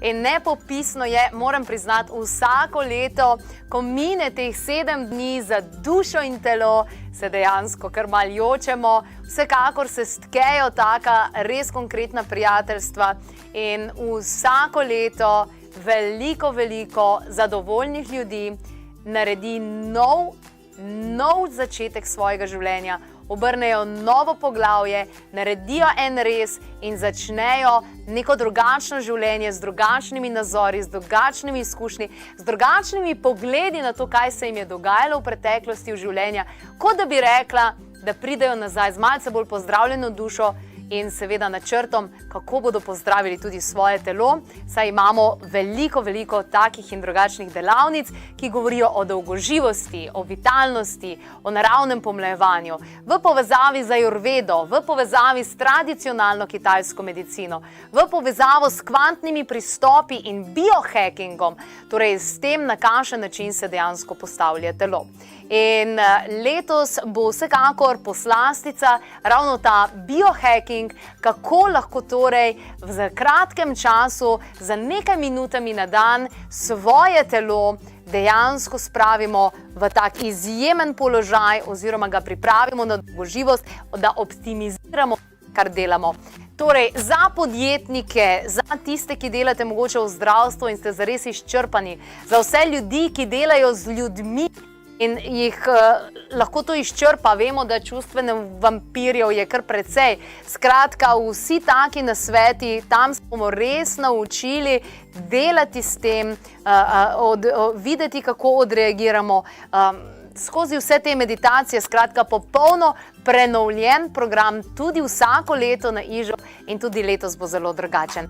In nepopisno je, moram priznati, vsako leto, ko mine teh 7 dni za dušo in telo, se dejansko kar malo jočemo, vsekakor se stkejo taka res konkretna prijateljstva in vsako leto veliko zadovoljnih ljudi naredi nov začetek svojega življenja, obrnejo novo poglavje, naredijo en rez in začnejo neko drugačno življenje z drugačnimi nazori, z drugačnimi izkušnji, z drugačnimi pogledi na to, kaj se jim je dogajalo v preteklosti v življenju, kot da bi rekla, da pridejo nazaj z malce bolj pozdravljeno dušo in seveda načrtom, kako bodo pozdravili tudi svoje telo, saj imamo veliko takih in drugačnih delavnic, ki govorijo o dolgoživosti, o vitalnosti, o naravnem pomlajevanju, v povezavi z ajurvedo, v povezavi s tradicionalno kitajsko medicino, v povezavo s kvantnimi pristopi in biohackingom, torej s tem, na kakšen način se dejansko postavlja telo. In letos bo vsekakor poslastica ravno ta biohacking, kako lahko torej v kratkem času, za nekaj minutami na dan, svoje telo dejansko spravimo v tak izjemen položaj oziroma ga pripravimo na dolgoživost, da optimiziramo, kar delamo. Torej, za podjetnike, za tiste, ki delate mogoče v zdravstvu in ste zares izčrpani, za vse ljudi, ki delajo z ljudmi, in jih lahko to izčrpa, vemo, da čustvenih vampirjev je kar precej. Skratka, vsi taki nasveti, tam smo res naučili delati s tem, videti, kako odreagiramo, skozi vse te meditacije, skratka, popolno prenovljen program tudi vsako leto na Ižu in tudi letos bo zelo drugačen.